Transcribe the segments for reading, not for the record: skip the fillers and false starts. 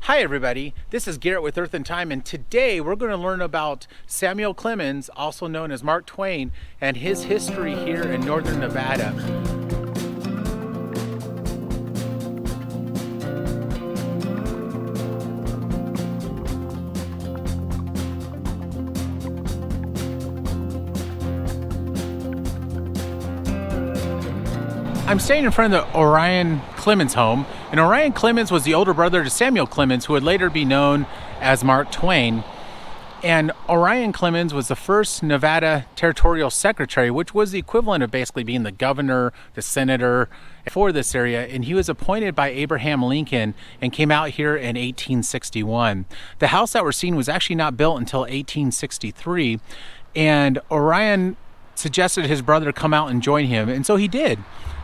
Hi everybody, this is Garrett with Earth and Time, and today we're going to learn about Samuel Clemens, also known as Mark Twain, and his history here in northern Nevada. I'm staying in front of the Orion Clemens home, and Orion Clemens was the older brother to Samuel Clemens, who would later be known as Mark Twain. And Orion Clemens was the first Nevada territorial secretary, which was the equivalent of basically being the governor, the senator for this area. And he was appointed by Abraham Lincoln and came out here in 1861. The house that we're seeing was actually not built until 1863, and Orion suggested his brother come out and join him, and so he did.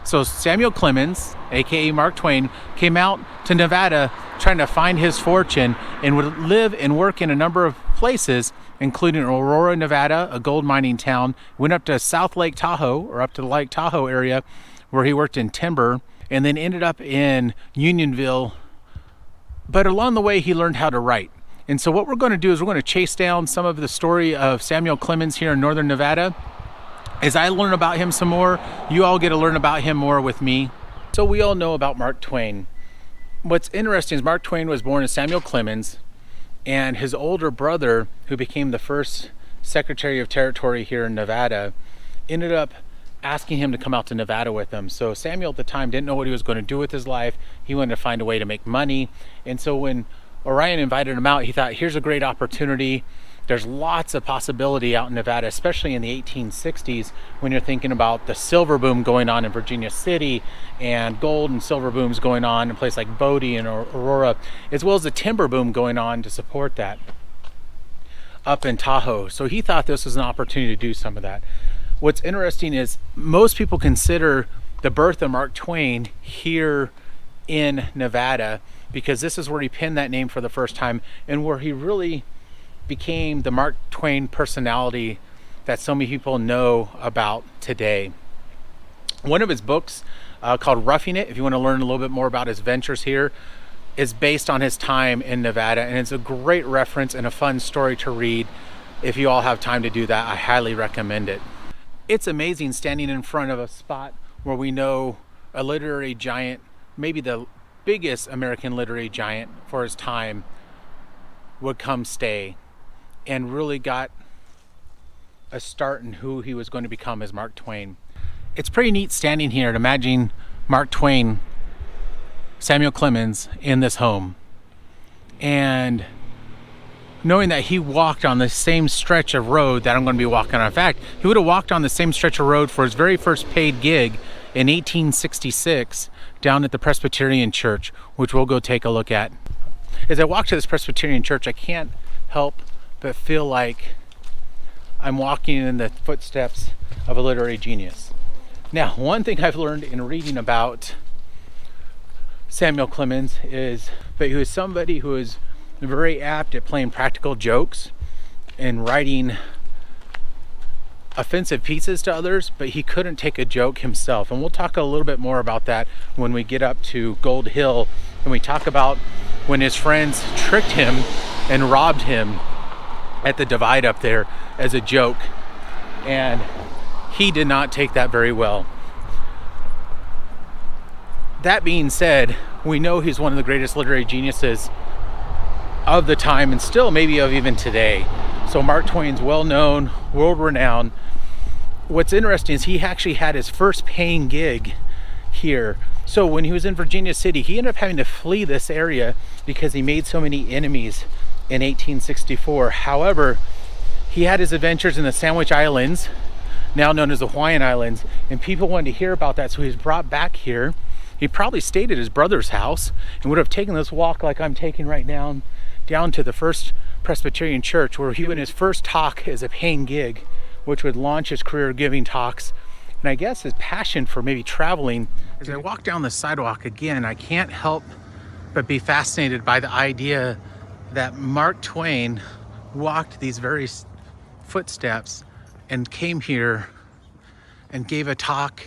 So Samuel Clemens, aka Mark Twain, came out to Nevada trying to find his fortune and would live and work in a number of places, including Aurora, Nevada, a gold mining town. Went up to South Lake Tahoe, or up to the Lake Tahoe area, where he worked in timber, and then ended up in Unionville. But along the way, he learned how to write. And so what we're going to do is we're going to chase down some of the story of Samuel Clemens here in northern Nevada. As I learn about him some more, you all get to learn about him more with me. So we all know about Mark Twain. What's interesting is Mark Twain was born as Samuel Clemens, and his older brother, who became the first Secretary of Territory here in Nevada, ended up asking him to come out to Nevada with him. So Samuel at the time didn't know what he was going to do with his life. He wanted to find a way to make money. And so when Orion invited him out, he thought, here's a great opportunity. There's lots of possibility out in Nevada, especially in the 1860s, when you're thinking about the silver boom going on in Virginia City and gold and silver booms going on in places like Bodie and Aurora, as well as the timber boom going on to support that up in Tahoe. So he thought this was an opportunity to do some of that. What's interesting is most people consider the birth of Mark Twain here in Nevada, because this is where he penned that name for the first time and where he really became the Mark Twain personality that so many people know about today. One of his books called Roughing It, if you want to learn a little bit more about his ventures here, is based on his time in Nevada, and it's a great reference and a fun story to read. If you all have time to do that, I highly recommend it. It's amazing standing in front of a spot where we know a literary giant, maybe the biggest American literary giant for his time, would come stay, and really got a start in who he was going to become as Mark Twain. It's pretty neat standing here and imagining Mark Twain, Samuel Clemens, in this home, and knowing that he walked on the same stretch of road that I'm going to be walking on. In fact, he would have walked on the same stretch of road for his very first paid gig in 1866 down at the Presbyterian Church, which we'll go take a look at. As I walk to this Presbyterian Church, I can't help but feel like I'm walking in the footsteps of a literary genius. Now, one thing I've learned in reading about Samuel Clemens is that he was somebody who is very apt at playing practical jokes and writing offensive pieces to others, but he couldn't take a joke himself. And we'll talk a little bit more about that when we get up to Gold Hill, and we talk about when his friends tricked him and robbed him at the divide up there as a joke, and he did not take that very well. That being said, we know he's one of the greatest literary geniuses of the time, and still maybe of even today. So Mark Twain's well known, world renowned. What's interesting is he actually had his first paying gig here. So when he was in Virginia City, he ended up having to flee this area because he made so many enemies in 1864. However, he had his adventures in the Sandwich Islands, now known as the Hawaiian Islands, and people wanted to hear about that, so he was brought back here. He probably stayed at his brother's house and would have taken this walk like I'm taking right now down to the First Presbyterian Church, where he went his first talk as a paying gig, which would launch his career giving talks, and I guess his passion for maybe traveling. As I walk down the sidewalk again, I can't help but be fascinated by the idea that Mark Twain walked these very footsteps and came here and gave a talk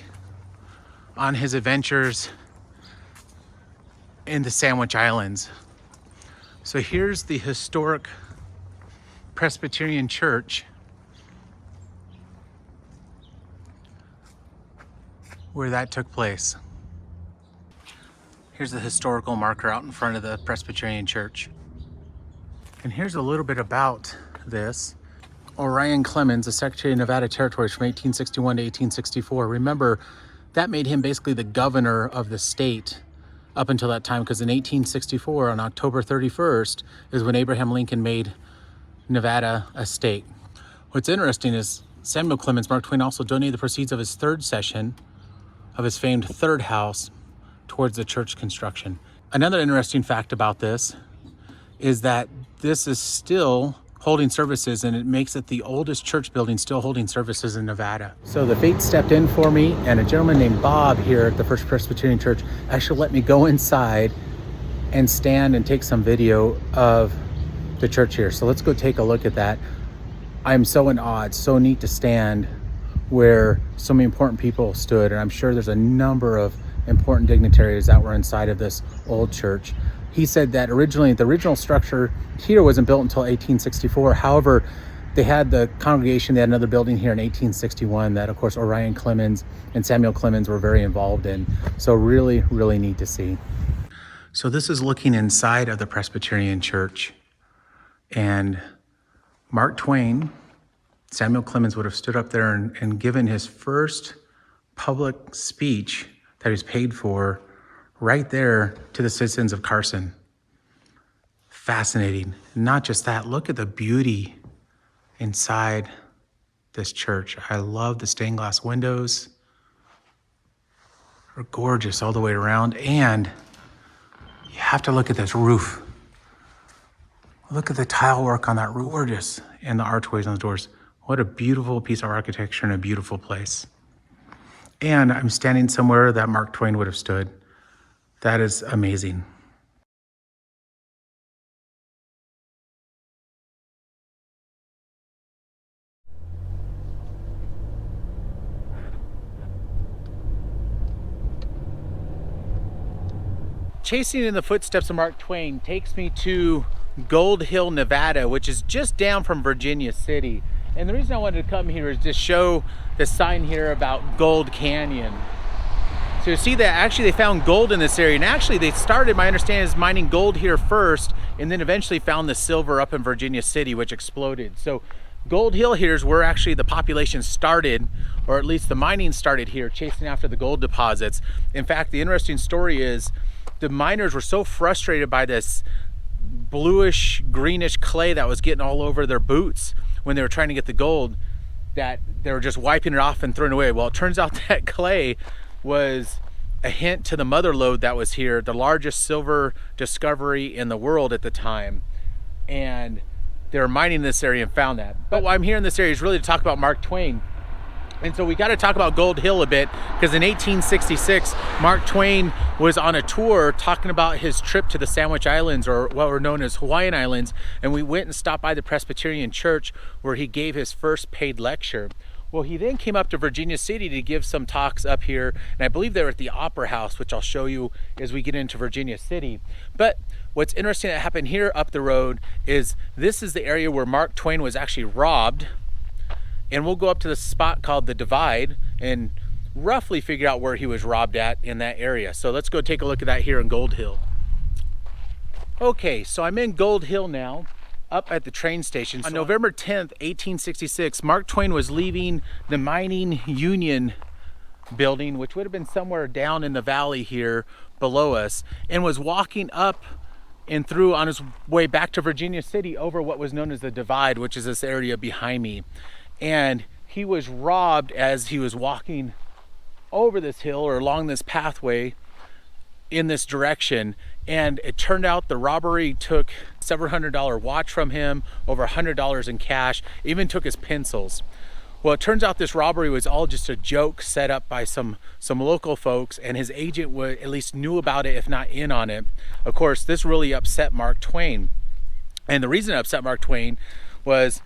on his adventures in the Sandwich Islands. So here's the historic Presbyterian Church where that took place. Here's the historical marker out in front of the Presbyterian Church. And here's a little bit about this. Orion Clemens, the Secretary of Nevada Territories from 1861 to 1864. Remember, that made him basically the governor of the state up until that time, because in 1864, on October 31st, is when Abraham Lincoln made Nevada a state. What's interesting is Samuel Clemens, Mark Twain, also donated the proceeds of his third session of his famed third house towards the church construction. Another interesting fact about this is that this is still holding services, and it makes it the oldest church building still holding services in Nevada. So the fates stepped in for me, and a gentleman named Bob here at the First Presbyterian Church actually let me go inside and stand and take some video of the church here. So let's go take a look at that. I'm so in awe. It's so neat to stand where so many important people stood, and I'm sure there's a number of important dignitaries that were inside of this old church. He said that originally, the original structure here wasn't built until 1864. However, they had the congregation, they had another building here in 1861 that, of course, Orion Clemens and Samuel Clemens were very involved in. So really, really neat to see. So this is looking inside of the Presbyterian Church. And Mark Twain, Samuel Clemens, would have stood up there and given his first public speech that he was paid for right there to the citizens of Carson. Fascinating. Not just that, look at the beauty inside this church. I love the stained glass windows. They're gorgeous all the way around. And you have to look at this roof. Look at the tile work on that roof. Gorgeous. And the archways on the doors. What a beautiful piece of architecture and a beautiful place. And I'm standing somewhere that Mark Twain would have stood. That is amazing. Chasing in the footsteps of Mark Twain takes me to Gold Hill, Nevada, which is just down from Virginia City. And the reason I wanted to come here is to show the sign here about Gold Canyon. So you see that actually they found gold in this area, and actually they started, my understanding is, mining gold here first, and then eventually found the silver up in Virginia City, which exploded. So Gold Hill here is where actually the population started, or at least the mining started here, chasing after the gold deposits. In fact, the interesting story is the miners were so frustrated by this bluish, greenish clay that was getting all over their boots when they were trying to get the gold, that they were just wiping it off and throwing it away. Well, it turns out that clay was a hint to the mother lode that was here, the largest silver discovery in the world at the time. And they were mining this area and found that. But why I'm here in this area is really to talk about Mark Twain. And so we got to talk about Gold Hill a bit, because in 1866, Mark Twain was on a tour talking about his trip to the Sandwich Islands, or what were known as Hawaiian Islands. And we went and stopped by the Presbyterian Church where he gave his first paid lecture. Well, he then came up to Virginia City to give some talks up here, and I believe they were at the Opera House, which I'll show you as we get into Virginia City. But what's interesting that happened here up the road is this is the area where Mark Twain was actually robbed, and we'll go up to the spot called the Divide and roughly figure out where he was robbed at in that area. So let's go take a look at that here in Gold Hill. Okay, so I'm in Gold Hill now, up at the train station. On November 10th, 1866, Mark Twain was leaving the Mining Union building, which would have been somewhere down in the valley here below us, and was walking up and through on his way back to Virginia City over what was known as the Divide, which is this area behind me. And he was robbed as he was walking over this hill or along this pathway in this direction. And it turned out the robbery took several $100 watch from him, over $100 in cash, even took his pencils. Well, it turns out this robbery was all just a joke set up by some local folks, and his agent at least knew about it, if not in on it. Of course, this really upset Mark Twain. And the reason it upset Mark Twain was,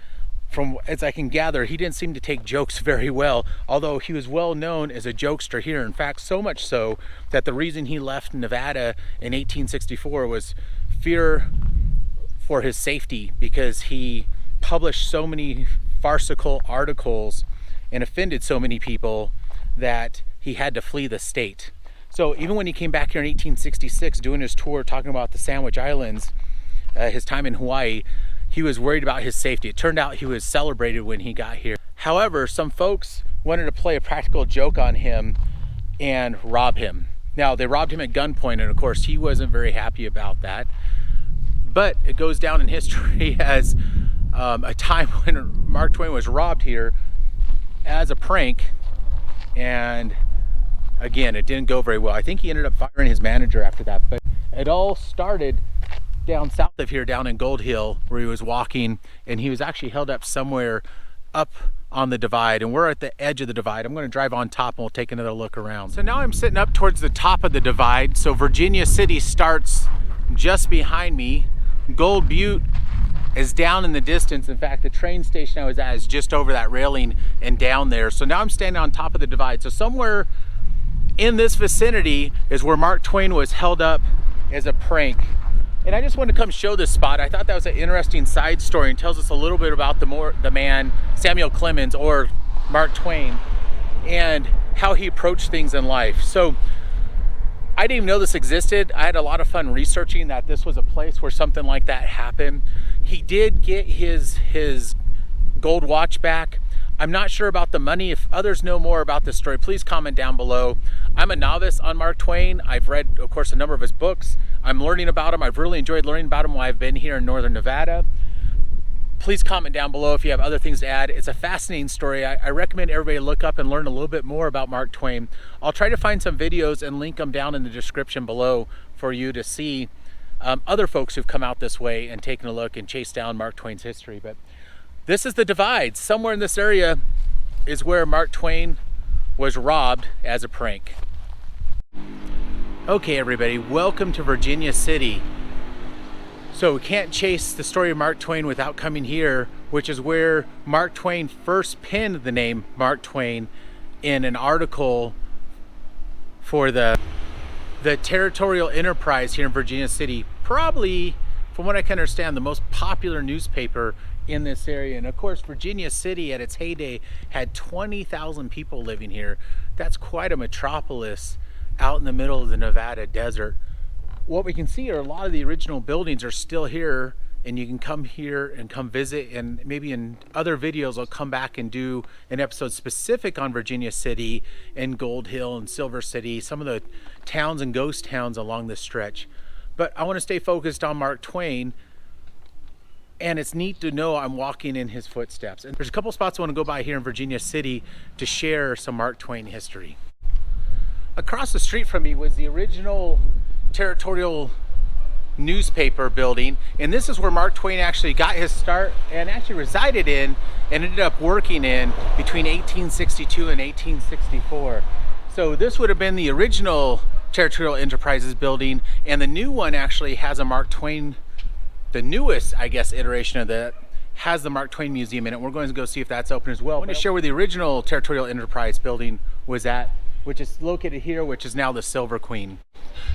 from as I can gather, he didn't seem to take jokes very well, although he was well known as a jokester here. In fact, so much so that the reason he left Nevada in 1864 was fear for his safety because he published so many farcical articles and offended so many people that he had to flee the state. So even when he came back here in 1866 doing his tour talking about the Sandwich Islands, his time in Hawaii, he was worried about his safety. It turned out he was celebrated when he got here. However, some folks wanted to play a practical joke on him and rob him. Now, they robbed him at gunpoint, and of course he wasn't very happy about that. But it goes down in history as a time when Mark Twain was robbed here as a prank, and again, it didn't go very well. I think he ended up firing his manager after that, but it all started down south of here, down in Gold Hill, where he was walking, and he was actually held up somewhere up on the divide, and we're at the edge of the divide. I'm going to drive on top and we'll take another look around. So now I'm sitting up towards the top of the divide. So Virginia City starts just behind me. Gold Butte is down in the distance. In fact, the train station I was at is just over that railing and down there. So now I'm standing on top of the divide. So somewhere in this vicinity is where Mark Twain was held up as a prank. And I just wanted to come show this spot. I thought that was an interesting side story and tells us a little bit about the man, Samuel Clemens, or Mark Twain, and how he approached things in life. So I didn't even know this existed. I had a lot of fun researching that this was a place where something like that happened. He did get his gold watch back. I'm not sure about the money. If others know more about this story, please comment down below. I'm a novice on Mark Twain. I've read, of course, a number of his books. I'm learning about him. I've really enjoyed learning about him while I've been here in Northern Nevada. Please comment down below if you have other things to add. It's a fascinating story. I recommend everybody look up and learn a little bit more about Mark Twain. I'll try to find some videos and link them down in the description below for you to see other folks who've come out this way and taken a look and chased down Mark Twain's history. But this is the divide. Somewhere in this area is where Mark Twain was robbed as a prank. Okay, everybody, welcome to Virginia City. So we can't chase the story of Mark Twain without coming here, which is where Mark Twain first penned the name Mark Twain in an article for the Territorial Enterprise here in Virginia City. Probably, from what I can understand, the most popular newspaper in this area. And of course, Virginia City at its heyday had 20,000 people living here. That's quite a metropolis out in the middle of the Nevada desert. What we can see are a lot of the original buildings are still here, and you can come here and come visit, and maybe in other videos I'll come back and do an episode specific on Virginia City and Gold Hill and Silver City, some of the towns and ghost towns along this stretch. But I want to stay focused on Mark Twain, and it's neat to know I'm walking in his footsteps. And there's a couple spots I want to go by here in Virginia City to share some Mark Twain history. Across the street from me was the original Territorial newspaper building, and this is where Mark Twain actually got his start and actually resided in and ended up working in between 1862 and 1864. So this would have been the original Territorial Enterprises building, and the new one actually has a Mark Twain, the newest, I guess, iteration of that, has the Mark Twain Museum in it. We're going to go see if that's open as well. I want to share where the original Territorial Enterprise building was at, which is located here, which is now the Silver Queen.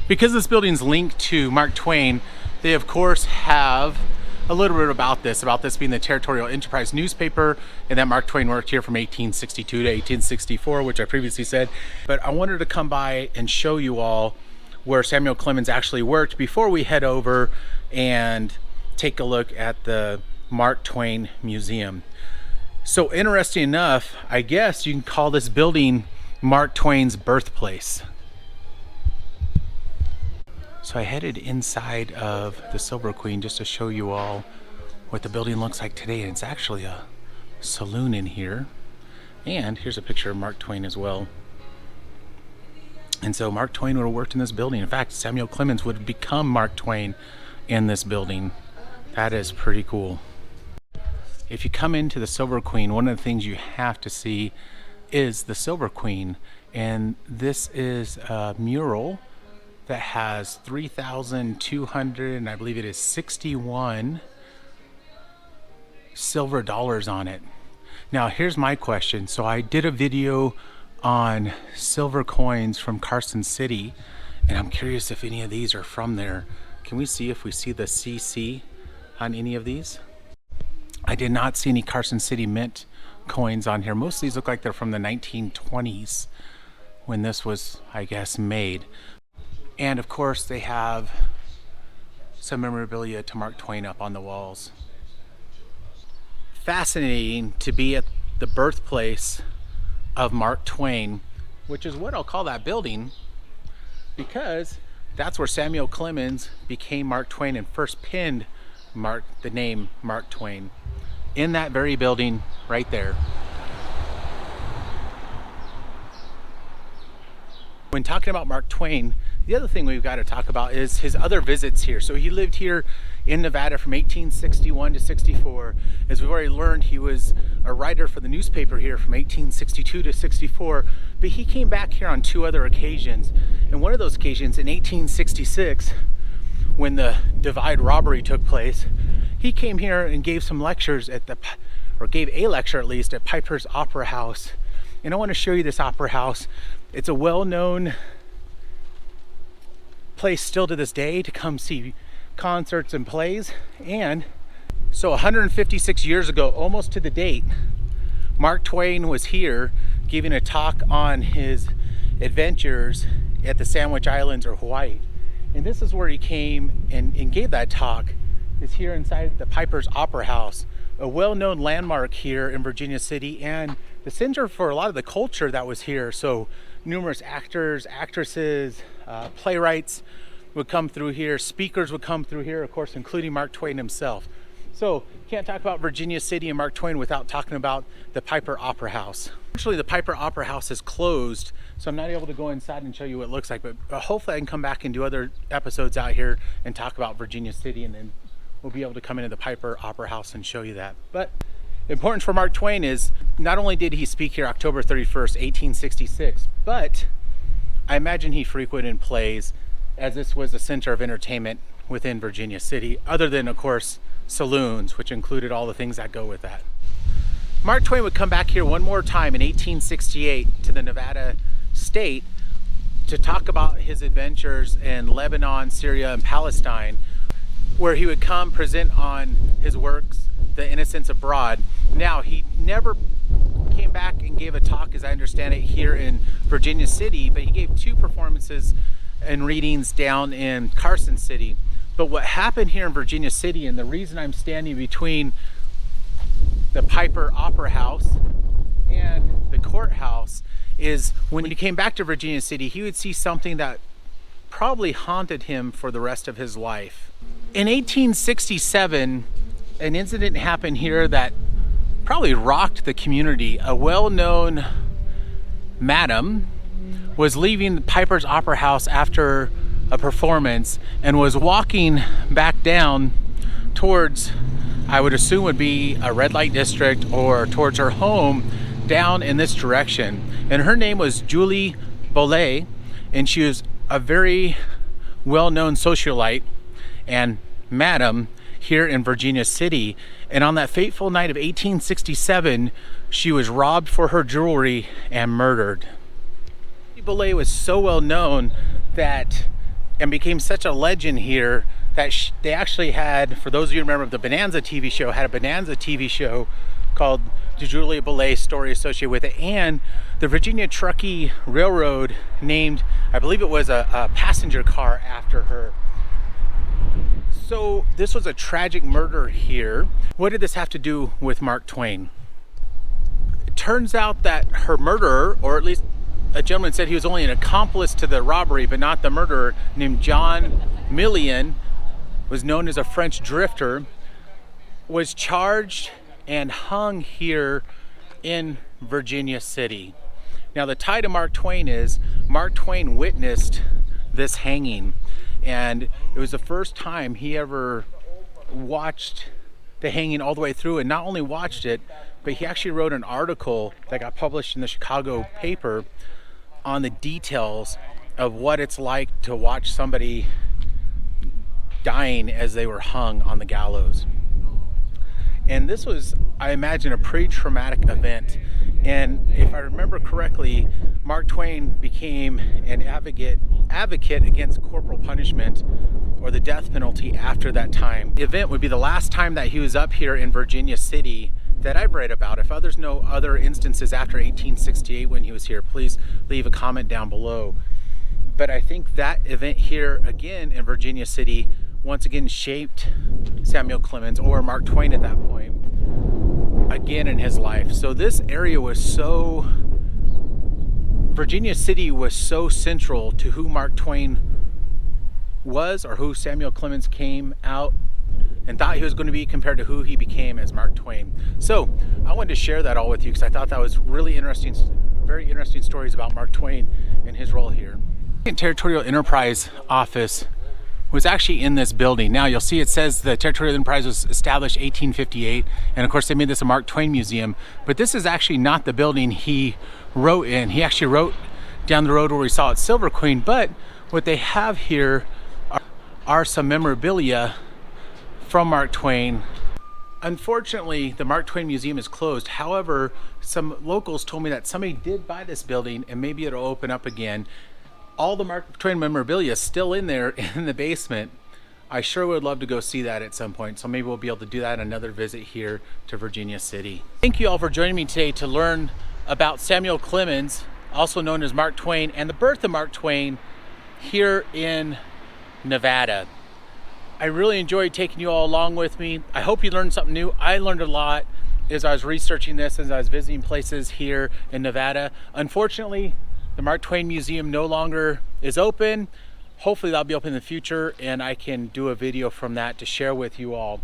Because this building's linked to Mark Twain, they of course have a little bit about this being the Territorial Enterprise newspaper, and that Mark Twain worked here from 1862 to 1864, which I previously said. But I wanted to come by and show you all where Samuel Clemens actually worked before we head over and take a look at the Mark Twain Museum. So interesting enough, I guess you can call this building Mark Twain's birthplace. So I headed inside of the Silver Queen just to show you all what the building looks like today, and it's actually a saloon in here. And here's a picture of Mark Twain as well. And so Mark Twain would have worked in this building. In fact, Samuel Clemens would have become Mark Twain in this building. That is pretty cool. If you come into the Silver Queen, one of the things you have to see is the Silver Queen, and this is a mural that has 3,200 and I believe it is 61 silver dollars on it. Now here's my question. So I did a video on silver coins from Carson City, and I'm curious if any of these are from there. Can we see if we see the CC on any of these. I did not see any Carson City Mint coins on here. Most of these look like they're from the 1920s when this was, I guess, made. And of course they have some memorabilia to Mark Twain up on the walls. Fascinating to be at the birthplace of Mark Twain, which is what I'll call that building, because that's where Samuel Clemens became Mark Twain and first penned the name Mark Twain, in that very building right there. When talking about Mark Twain, the other thing we've got to talk about is his other visits here. So he lived here in Nevada from 1861 to 64. As we've already learned, he was a writer for the newspaper here from 1862 to 64. But he came back here on two other occasions. And one of those occasions, in 1866, when the Divide robbery took place, he came here and gave some lectures gave a lecture at least, at Piper's Opera House. And I want to show you this opera house. It's a well-known place still to this day to come see concerts and plays. And so 156 years ago, almost to the date, Mark Twain was here giving a talk on his adventures at the Sandwich Islands or Hawaii. And this is where he came and gave that talk, is here inside the Piper's Opera House, a well-known landmark here in Virginia City and the center for a lot of the culture that was here. So numerous actors, actresses, playwrights would come through here, speakers would come through here, of course, including Mark Twain himself. So can't talk about Virginia City and Mark Twain without talking about the Piper Opera House. Actually, the Piper Opera House is closed, so I'm not able to go inside and show you what it looks like, but hopefully I can come back and do other episodes out here and talk about Virginia City, and then we'll be able to come into the Piper Opera House and show you that. But important for Mark Twain is not only did he speak here October 31st, 1866, but I imagine he frequented plays, as this was a center of entertainment within Virginia City, other than, of course, saloons, which included all the things that go with that. Mark Twain would come back here one more time in 1868 to the Nevada state to talk about his adventures in Lebanon, Syria, and Palestine, where he would come present on his works, The Innocents Abroad. Now, he never came back and gave a talk, as I understand it, here in Virginia City, but he gave two performances and readings down in Carson City. But what happened here in Virginia City, and the reason I'm standing between the Piper Opera House and the courthouse, is when he came back to Virginia City, he would see something that probably haunted him for the rest of his life. In 1867, an incident happened here that probably rocked the community. A well-known madam was leaving Piper's Opera House after a performance and was walking back down towards, I would assume would be a red light district, or towards her home down in this direction. And her name was Julie Bolle, and she was a very well-known socialite and madam here in Virginia City. And on that fateful night of 1867, she was robbed for her jewelry and murdered. Bolle was so well known that, and became such a legend here, that they actually had, for those of you who remember the Bonanza TV show, had a Bonanza TV show called The Julia Bolle Story associated with it, and the Virginia Truckee Railroad named, I believe it was a passenger car after her. So this was a tragic murder here. What did this have to do with Mark Twain? It turns out that her murderer, or at least a gentleman said he was only an accomplice to the robbery but not the murderer, named John Millian, was known as a French drifter, was charged and hung here in Virginia City. Now, the tie to Mark Twain is Mark Twain witnessed this hanging, and it was the first time he ever watched the hanging all the way through, and not only watched it, but he actually wrote an article that got published in the Chicago paper on the details of what it's like to watch somebody dying as they were hung on the gallows. And this was, I imagine, a pretty traumatic event. And if I remember correctly, Mark Twain became an advocate against corporal punishment or the death penalty after that time. The event would be the last time that he was up here in Virginia City that I've read about. If others know other instances after 1868 when he was here, please leave a comment down below. But I think that event here again in Virginia City once again shaped Samuel Clemens, or Mark Twain at that point, again in his life. So this area was so, Virginia City was so central to who Mark Twain was, or who Samuel Clemens came out and thought he was going to be compared to who he became as Mark Twain. So I wanted to share that all with you because I thought that was really interesting, very interesting stories about Mark Twain and his role here. The Territorial Enterprise office was actually in this building. Now you'll see it says the Territorial Enterprise was established 1858, and of course they made this a Mark Twain museum, but this is actually not the building he wrote in. He actually wrote down the road where we saw at Silver Queen, but what they have here are some memorabilia from Mark Twain. Unfortunately, the Mark Twain Museum is closed. However, some locals told me that somebody did buy this building and maybe it'll open up again. All the Mark Twain memorabilia is still in there in the basement. I sure would love to go see that at some point, so maybe we'll be able to do that in another visit here to Virginia City. Thank you all for joining me today to learn about Samuel Clemens, also known as Mark Twain, and the birth of Mark Twain here in Nevada. I really enjoyed taking you all along with me. I hope you learned something new. I learned a lot as I was researching this, as I was visiting places here in Nevada. Unfortunately, the Mark Twain Museum no longer is open. Hopefully that'll be open in the future and I can do a video from that to share with you all.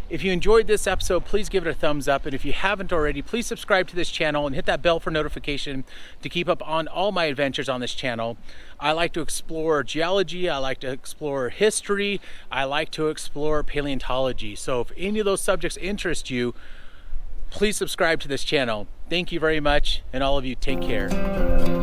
If you enjoyed this episode, please give it a thumbs up. And if you haven't already, please subscribe to this channel and hit that bell for notification to keep up on all my adventures on this channel. I like to explore geology, I like to explore history, I like to explore paleontology. So if any of those subjects interest you, please subscribe to this channel. Thank you very much, and all of you take care.